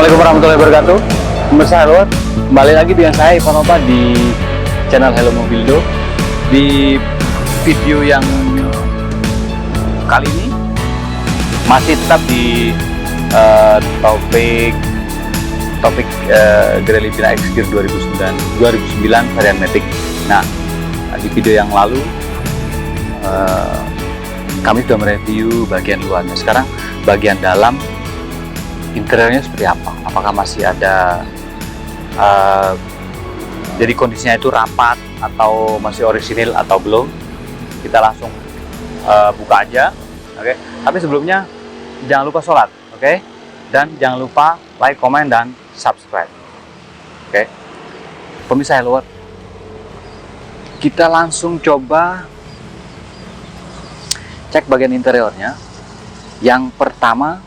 Assalamualaikum warahmatullahi wabarakatuh. Pemirsa Hello, kembali lagi dengan saya Ivan Nova di channel Hello Mobildo. Di video yang kali ini masih tetap di topik Geely Livina X Gear 2009 varian Matic. Nah, di video yang lalu kami sudah mereview bagian luarnya. Sekarang bagian dalam, interiornya seperti apa? Apakah masih ada jadi kondisinya itu rapat atau masih orisinil atau belum? Kita langsung buka aja, oke? Tapi sebelumnya jangan lupa sholat, oke? Dan jangan lupa like, comment, dan subscribe, oke? Pemirsa Hello, kita langsung coba cek bagian interiornya. Yang pertama,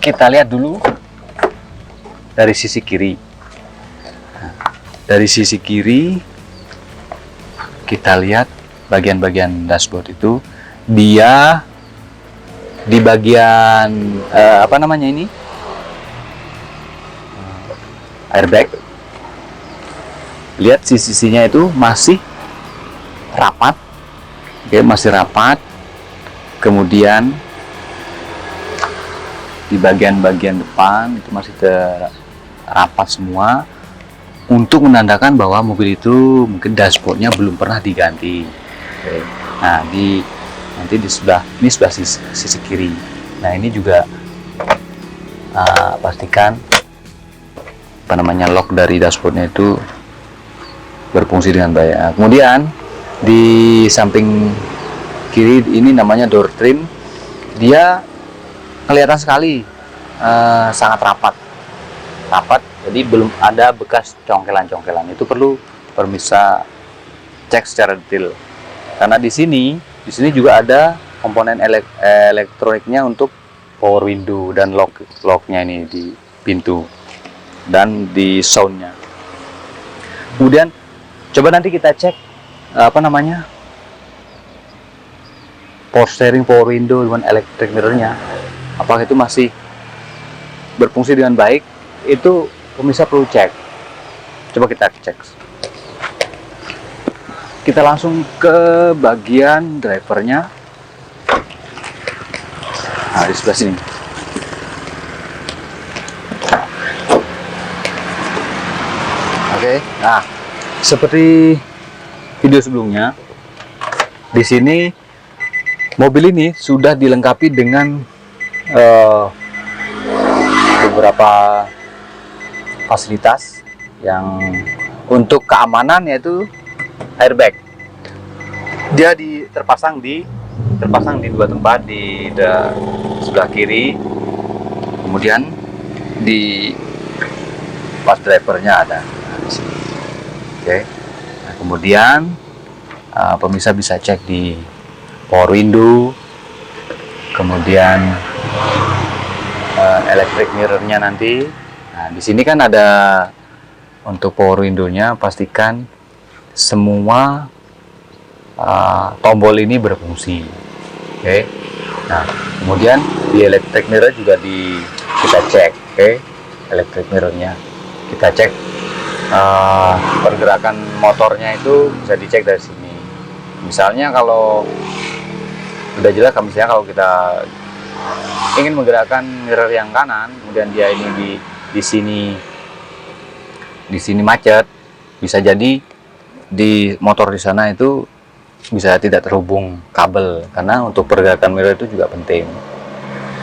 kita lihat dulu dari sisi kiri. Dari sisi kiri kita lihat bagian-bagian dashboard itu, dia di bagian apa namanya ini, airbag. Lihat sisi-sisinya itu masih rapat, oke, masih rapat. Kemudian di bagian-bagian depan itu masih rapat semua, untuk menandakan bahwa mobil itu mungkin dashboardnya belum pernah diganti. Oke. Nah, nanti di sebelah ini, sebelah sisi kiri. Nah, ini juga pastikan apa namanya, lock dari dashboardnya itu berfungsi dengan baik. Nah, kemudian di samping kiri ini namanya door trim, dia kelihatan sekali sangat rapat, jadi belum ada bekas congkelan-congkelan. Itu perlu pemirsa cek secara detail, karena di sini juga ada komponen elektroniknya untuk power window dan locknya ini di pintu dan di soundnya. Kemudian coba nanti kita cek apa namanya, power steering, power window, dengan electric mirrornya, apakah itu masih berfungsi dengan baik. Itu pemirsa perlu cek. Coba kita cek. Kita langsung ke bagian drivernya. Nah, di sebelah sini. Oke. Nah, seperti video sebelumnya, di sini mobil ini sudah dilengkapi dengan beberapa fasilitas yang untuk keamanan, yaitu airbag. Dia terpasang di dua tempat, di sebelah kiri, kemudian di pas drivernya ada. Nah, di sini. Oke. Nah, kemudian pemirsa bisa cek di power window, kemudian electric mirrornya nanti. Nah, di sini kan ada untuk power window-nya, pastikan semua tombol ini berfungsi. Oke. Nah, kemudian di electric mirror juga kita cek, oke. Electric mirrornya kita cek, pergerakan motornya itu bisa dicek dari sini. Misalnya kalau udah jelas, misalnya kalau kita ingin menggerakkan mirror yang kanan, kemudian dia ini di sini macet, bisa jadi di motor di sana itu bisa tidak terhubung kabel, karena untuk pergerakan mirror itu juga penting.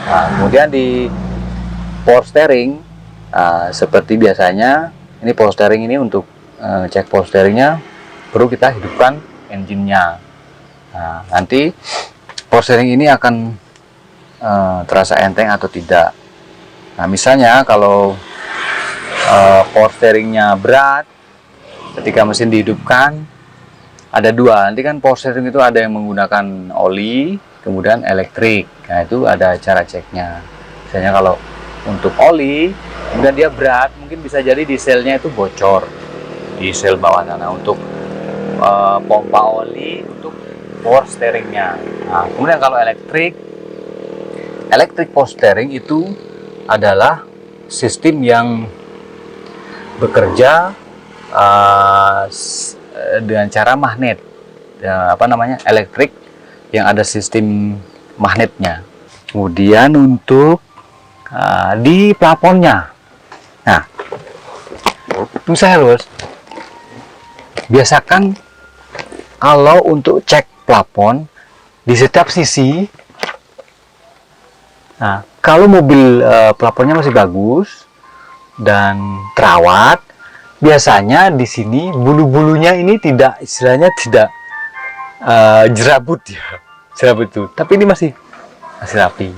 Nah, kemudian di power steering, seperti biasanya, ini power steering ini untuk cek power steeringnya perlu kita hidupkan engine-nya. Nah, nanti power steering ini akan terasa enteng atau tidak. Nah, misalnya kalau power steeringnya berat, ketika mesin dihidupkan ada dua. Nanti kan power steering itu ada yang menggunakan oli, kemudian elektrik. Nah, itu ada cara ceknya. Misalnya kalau untuk oli, kemudian dia berat, mungkin bisa jadi dieselnya itu bocor, diesel bawah sana, untuk pompa oli untuk power steeringnya. Nah, kemudian kalau elektrik power steering itu adalah sistem yang bekerja dengan cara magnet, elektrik, yang ada sistem magnetnya. Kemudian untuk di plafonnya, nah misalnya biasakan kalau untuk cek plafon di setiap sisi. Nah, kalau mobil plafonnya masih bagus dan terawat, biasanya di sini bulu-bulunya ini tidak, istilahnya tidak jerabut ya, jerabut itu. Tapi ini masih rapi.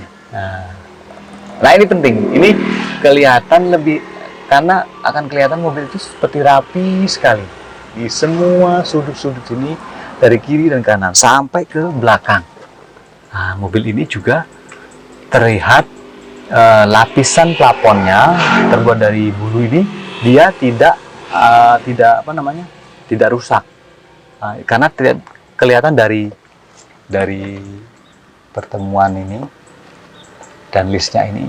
Nah ini penting, ini kelihatan lebih, karena akan kelihatan mobil itu seperti rapi sekali di semua sudut-sudut ini, dari kiri dan kanan sampai ke belakang. Nah, mobil ini juga terlihat lapisan plafonnya terbuat dari bulu ini, dia tidak tidak rusak, karena tidak kelihatan dari pertemuan ini dan listnya ini.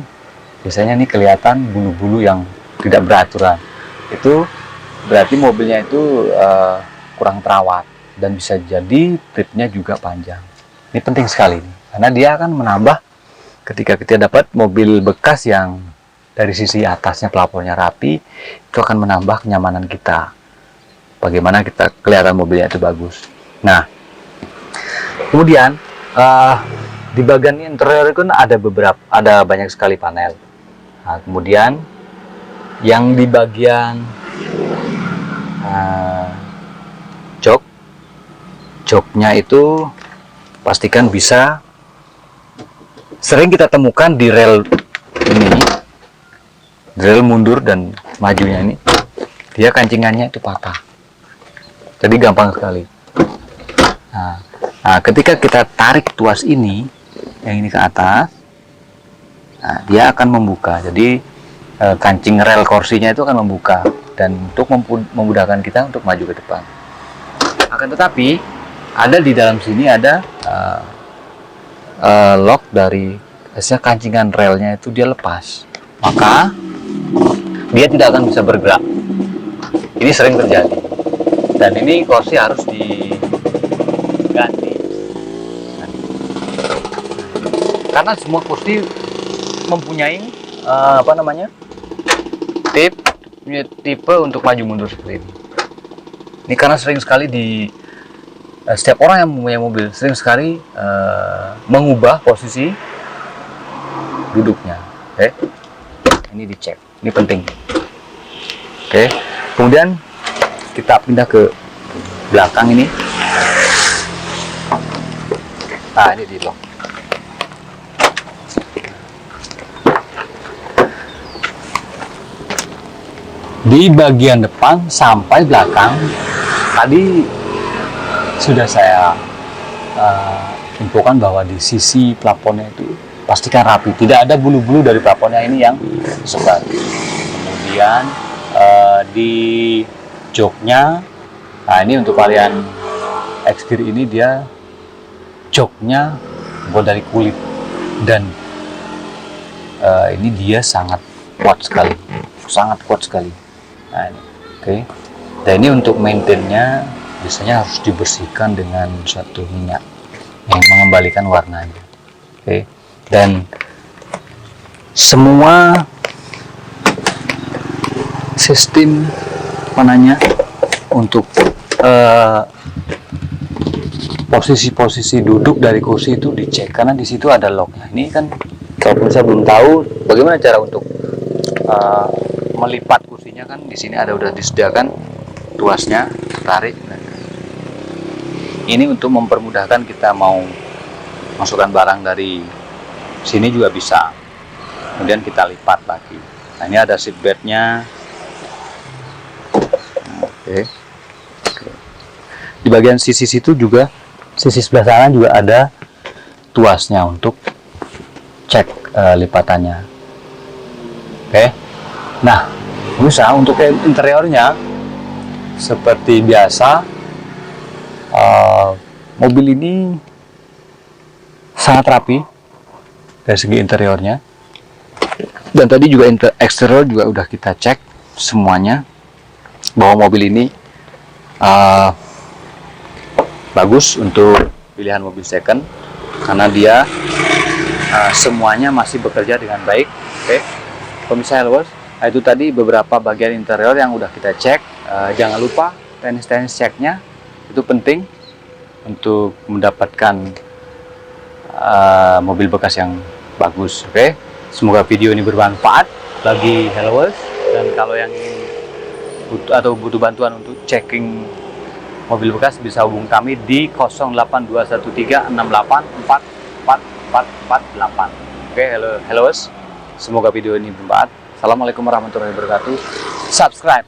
Biasanya ini kelihatan bulu-bulu yang tidak beraturan, itu berarti mobilnya itu kurang terawat, dan bisa jadi tripnya juga panjang. Ini penting sekali nih, karena dia akan menambah, ketika kita dapat mobil bekas yang dari sisi atasnya plafonnya rapi, itu akan menambah kenyamanan kita, bagaimana kita kelihatan mobilnya itu bagus. Nah, kemudian di bagian interior itu ada banyak sekali panel. Nah, kemudian yang di bagian joknya itu pastikan bisa, sering kita temukan di rel ini, rel mundur dan majunya ini, dia kancingannya itu patah, jadi gampang sekali. Nah, ketika kita tarik tuas ini, yang ini ke atas, nah, dia akan membuka, jadi kancing rel kursinya itu akan membuka, dan untuk memudahkan kita untuk maju ke depan. Akan tetapi ada di dalam sini ada lock dari kancingan relnya itu dia lepas, maka dia tidak akan bisa bergerak. Ini sering terjadi, dan ini kursi harus diganti, karena semua kursi mempunyai tipe untuk maju mundur seperti ini. Ini karena sering sekali setiap orang yang mempunyai mobil sering sekali mengubah posisi duduknya. Oke, ini dicek, ini penting. Oke, kemudian kita pindah ke belakang ini. Nah, ini di lock. Di bagian depan sampai belakang tadi sudah saya infokan bahwa di sisi plafonnya itu pastikan rapi, tidak ada bulu-bulu dari plafonnya ini yang sebar. Kemudian di joknya, nah ini untuk varian Xgear ini dia joknya buat dari kulit, dan ini dia sangat kuat sekali. Nah, ini, oke. Dan ini untuk maintainnya biasanya harus dibersihkan dengan suatu minyak yang mengembalikan warnanya. Oke. Dan semua sistem untuk posisi-posisi duduk dari kursi itu dicek, karena di situ ada locknya. Ini kan kalau saya belum tahu bagaimana cara untuk melipat kursinya, kan di sini udah disediakan tuasnya, tarik. Ini untuk mempermudahkan kita mau masukkan barang dari sini juga bisa. Kemudian kita lipat lagi. Nah, ini ada seat beltnya. Oke. Di bagian sisi situ juga, sisi sebelah sana juga ada tuasnya untuk cek lipatannya. Oke. Nah, bisa untuk interiornya seperti biasa, mobil ini sangat rapi dari segi interiornya, Dan tadi juga eksterior juga udah kita cek semuanya, bahwa mobil ini bagus untuk pilihan mobil second, karena dia semuanya masih bekerja dengan baik. Oke, pemirsa Helloworld, itu tadi beberapa bagian interior yang udah kita cek. Jangan lupa tenis ceknya, itu penting untuk mendapatkan mobil bekas yang bagus. Oke, semoga video ini bermanfaat bagi Helloworld, dan kalau yang ingin butuh bantuan untuk checking mobil bekas, bisa hubungi kami di 0821368444448. Oke, Helloworld, semoga video ini bermanfaat. Assalamualaikum warahmatullahi wabarakatuh. Subscribe